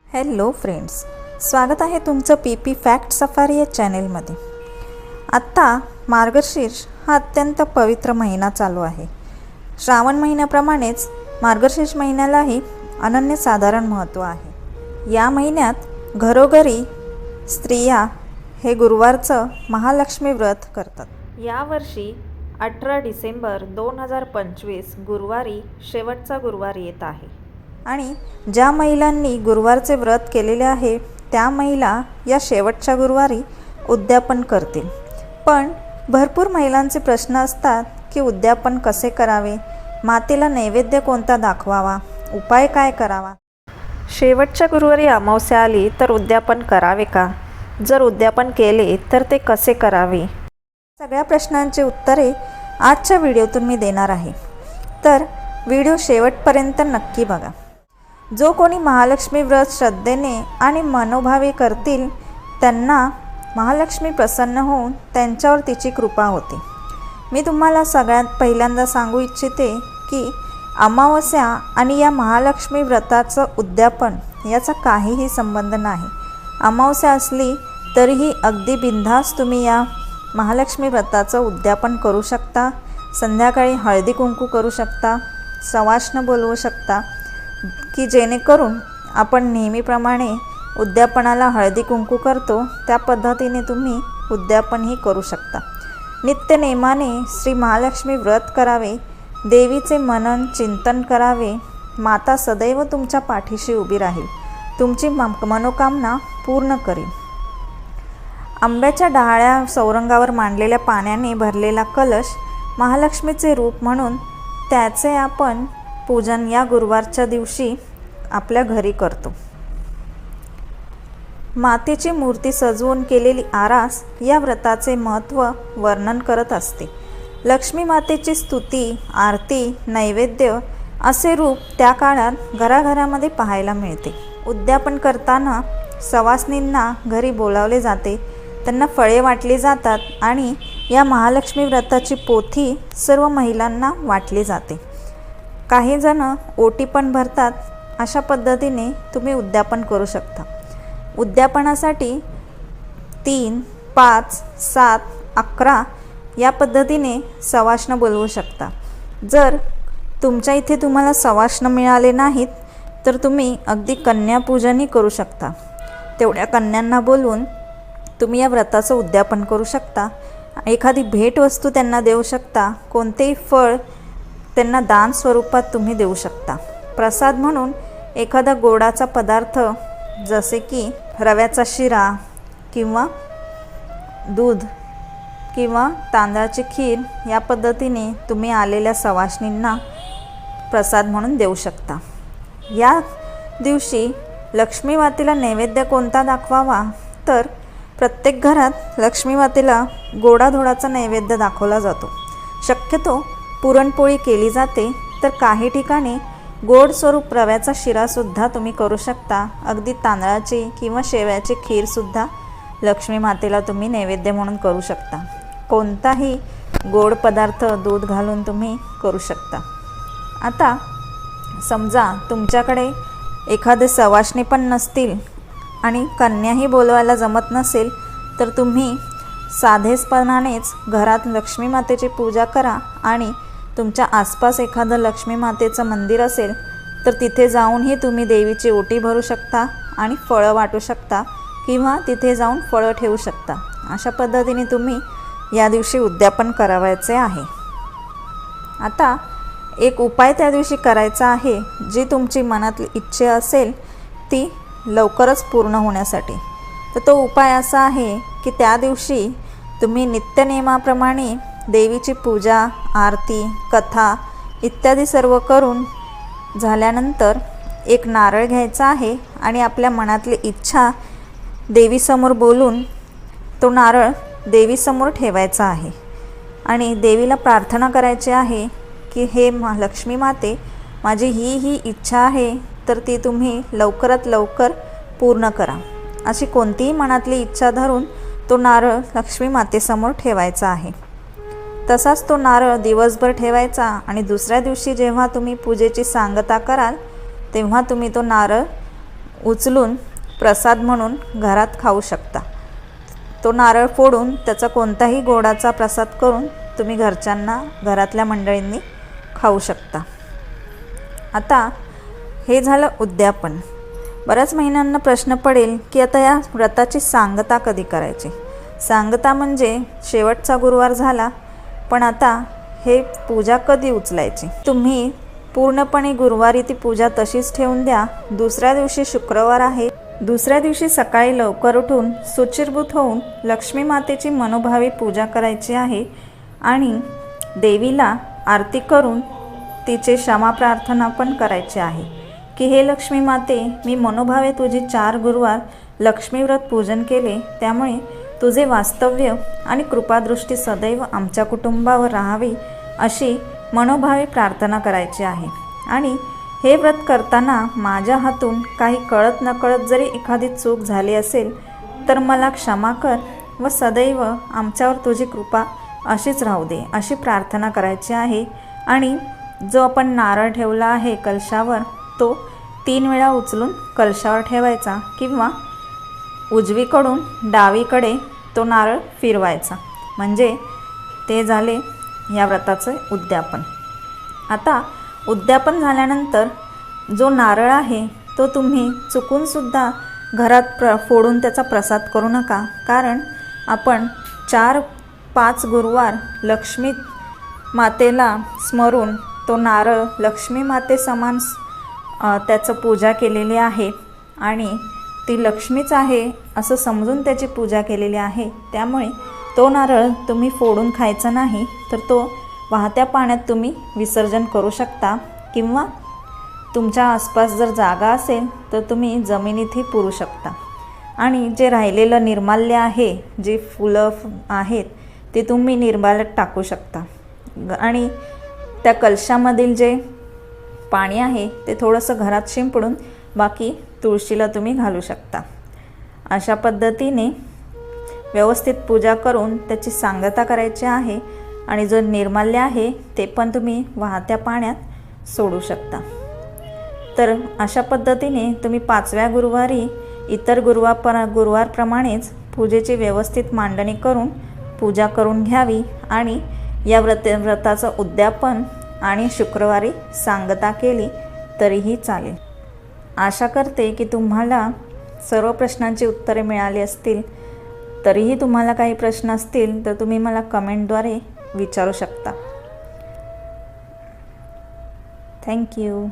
Hello friends, स्वागत आहे तुमचं PP फॅक्ट सफारी या चॅनेलमध्ये। आत्ता मार्गशीर्ष हा अत्यंत पवित्र महिना चालू आहे। श्रावण महिन्याप्रमाणेच मार्गशीर्ष महिन्यालाही अनन्यसाधारण महत्त्व आहे। या महिन्यात घरोघरी स्त्रिया हे गुरुवारचं महालक्ष्मी व्रत करतात। यावर्षी 18 डिसेंबर 2025 गुरुवारी शेवटचा गुरुवार येत आहे आणि ज्या महिलांनी गुरुवारचे व्रत केलेले आहे त्या महिला या शेवटच्या गुरुवारी उद्यापन करतील। पण भरपूर महिलांचे प्रश्न असतात की उद्यापन कसे करावे, मातेला नैवेद्य कोणता दाखवावा, उपाय काय करावा, शेवटच्या गुरुवारी अमावस्या आली तर उद्यापन करावे का, जर उद्यापन केले तर ते कसे करावे, सगळ्या प्रश्नांची उत्तरे आजच्या व्हिडिओतून मी देणार आहे। तर व्हिडिओ शेवटपर्यंत नक्की बघा। जो कोणी महालक्ष्मी व्रत श्रद्धेने आणि मनोभावे करतील त्यांना महालक्ष्मी प्रसन्न होऊन त्यांच्यावर तिची कृपा होते। मी तुम्हाला सगळ्यात पहिल्यांदा सांगू इच्छिते की अमावस्या आणि या महालक्ष्मी व्रताचं उद्यापन याचा काहीही संबंध नाही। अमावस्या असली तरीही अगदी बिनधास्त तुम्ही या महालक्ष्मी व्रताचं उद्यापन करू शकता। संध्याकाळी हळदी कुंकू करू शकता, सवाष्ण बोलवू शकता की जेणेकरून आपण नेहमीप्रमाणे उद्यापनाला हळदी कुंकू करतो त्या पद्धतीने तुम्ही उद्यापनही करू शकता। नित्यनेमाने श्री महालक्ष्मी व्रत करावे, देवीचे मनन चिंतन करावे। माता सदैव तुमच्या पाठीशी उभी राहील, तुमची मनोकामना पूर्ण करेल। आंब्याच्या डहाळ्या चौरंगावर मांडलेल्या पाण्याने भरलेला कलश महालक्ष्मीचे रूप म्हणून त्याचे आपण पूजन या गुरुवारच्या दिवशी आपल्या घरी करतो। मातेची मूर्ती सजवून केलेली आरास या व्रताचे महत्त्व वर्णन करत असते। लक्ष्मी मातेची स्तुती, आरती, नैवेद्य असे रूप त्या काळात घराघरामध्ये पाहायला मिळते। उद्यापन करताना सवासनींना घरी बोलावले जाते, त्यांना फळे वाटली जातात आणि या महालक्ष्मी व्रताची पोथी सर्व महिलांना वाटली जाते। काही जण ओटी पण भरतात। अशा पद्धतीने तुम्ही उद्यापन करू शकता। उद्यापनासाठी 3, 5, 7, 11 या पद्धतीने सवाष्ण बोलवू शकता। जर तुमच्या इथे तुम्हाला सवाष्ण मिळाले नाहीत तर तुम्ही अगदी कन्यापूजनही करू शकता। तेवढ्या कन्यांना बोलवून तुम्ही या व्रताचं उद्यापन करू शकता। एखादी भेटवस्तू त्यांना देऊ शकता, कोणतेही फळ त्यांना दान स्वरूपात तुम्ही देऊ शकता। प्रसाद म्हणून एखादा गोडाचा पदार्थ जसे की रव्याचा शिरा किंवा दूध किंवा तांदळाची खीर या पद्धतीने तुम्ही आलेल्या सवाष्णींना प्रसाद म्हणून देऊ शकता। या दिवशी लक्ष्मी मातेला नैवेद्य कोणता दाखवावा तर प्रत्येक घरात लक्ष्मी मातेला गोडाधोडाचा नैवेद्य दाखवला जातो। शक्यतो पुरणपोळी केली जाते, तर काही ठिकाणी गोड स्वरूप रव्याचा शिरासुद्धा तुम्ही करू शकता। अगदी तांदळाची किंवा शेवयाची खीरसुद्धा लक्ष्मी मातेला तुम्ही नैवेद्य म्हणून करू शकता। कोणताही गोड पदार्थ दूध घालून तुम्ही करू शकता। आता समजा तुमच्याकडे एखादे सवाष्णी पण नसतील आणि कन्याही बोलवायला जमत नसेल तर तुम्ही साधेपणानेच घरात लक्ष्मी मातेची पूजा करा आणि तुमच्या आसपास एखादं लक्ष्मी मातेचं मंदिर असेल तर तिथे जाऊनही तुम्ही देवीची ओटी भरू शकता आणि फळं वाटू शकता किंवा तिथे जाऊन फळं ठेवू शकता। अशा पद्धतीने तुम्ही या दिवशी उद्यापन करावायचे आहे। आता एक उपाय त्या दिवशी करायचा आहे, जी तुमची मनातली इच्छा असेल ती लवकरच पूर्ण होण्यासाठी। तर तो उपाय असा आहे की त्या दिवशी तुम्ही नित्यनेमाप्रमाणे देवीची पूजा, आरती, कथा इत्यादी सर्व करून झाल्यानंतर एक नारळ घ्यायचा आहे आणि आपल्या मनातली इच्छा देवीसमोर बोलून तो नारळ देवीसमोर ठेवायचा आहे आणि देवीला प्रार्थना करायची आहे की हे लक्ष्मी माते, माझी ही इच्छा आहे तर ती तुम्ही लवकरात लवकर पूर्ण करा। अशी कोणतीही मनातली इच्छा धरून तो नारळ लक्ष्मी मातेसमोर ठेवायचा आहे। तसाच तो नारळ दिवसभर ठेवायचा आणि दुसऱ्या दिवशी जेव्हा तुम्ही पूजेची सांगता कराल तेव्हा तुम्ही तो नारळ उचलून प्रसाद म्हणून घरात खाऊ शकता. तो नारळ फोडून त्याचा कोणताही गोडाचा प्रसाद करून तुम्ही घरच्यांना, घरातल्या मंडळींनी खाऊ शकता. आता हे झालं उद्यापन. बऱ्याच महिलांना प्रश्न पडेल की आता या व्रताची सांगता कधी करायची. सांगता म्हणजे शेवटचा गुरुवार झाला, पण आता हे पूजा कधी उचलायची. तुम्ही पूर्णपणे गुरुवारी ती पूजा तशीच ठेवून द्या. दुसऱ्या दिवशी शुक्रवार आहे, दुसऱ्या दिवशी सकाळी लवकर उठून शुचिर्भूत होऊन लक्ष्मी मातेची मनोभावे पूजा करायची आहे आणि देवीला आरती करून तिचे क्षमा प्रार्थना पण करायची आहे की हे लक्ष्मी माते, मी मनोभावे तुझी 4 गुरुवार लक्ष्मीव्रत पूजन केले, त्यामुळे तुझे वास्तव्य आणि कृपादृष्टी सदैव आमच्या कुटुंबावर राहावी अशी मनोभावे प्रार्थना करायची आहे. आणि हे व्रत करताना माझ्या हातून काही कळत नकळत जरी एखादी चूक झाली असेल तर मला क्षमा कर व सदैव आमच्यावर तुझी कृपा अशीच राहू दे अशी प्रार्थना करायची आहे. आणि जो आपण नारळ ठेवला आहे कलशावर, तो 3 वेळा उचलून कलशावर ठेवायचा किंवा उजवीकडून डावीकडे तो नारळ फिरवायचा. म्हणजे ते झाले या व्रताचे उद्यापन. आता उद्यापन झाल्यानंतर जो नारळ आहे तो तुम्ही चुकूनसुद्धा घरात फोडून त्याचा प्रसाद करू नका. कारण आपण 4-5 गुरुवार लक्ष्मी मातेला स्मरून तो नारळ लक्ष्मी माते समान त्याचं पूजा केलेली आहे आणि ती लक्ष्मीच आहे असं समजून त्याची पूजा केलेली आहे. त्यामुळे तो नारळ तुम्ही फोडून खायचा नाही, तर तो वाहत्या पाण्यात तुम्ही विसर्जन करू शकता किंवा तुमच्या आसपास जर जागा असेल तर तुम्ही जमिनीतही पुरू शकता. आणि जे राहिलेलं निर्माल्य आहे, जे फुलं आहेत ते तुम्ही निर्माल्यात टाकू शकता. आणि त्या कलशामधील जे पाणी आहे ते थोडंसं घरात शिंपडून बाकी तुळशीला तुम्ही घालू शकता. अशा पद्धतीने व्यवस्थित पूजा करून त्याची सांगता करायची आहे आणि जो निर्माल्य आहे ते पण तुम्ही वाहत्या पाण्यात सोडू शकता. तर अशा पद्धतीने तुम्ही 5व्या गुरुवारी इतर गुरुवारप्रमाणेच पूजेची व्यवस्थित मांडणी करून पूजा करून घ्यावी आणि या व्रताचं उद्यापन आणि शुक्रवारी सांगता केली तरीही चालेल. आशा करते की तुम्हाला सर्व प्रश्नांची उत्तरे मिळाली असतील. तरीही तुम्हाला काही प्रश्न असतील तर तुम्ही मला कमेंटद्वारे विचारू शकता. थँक्यू.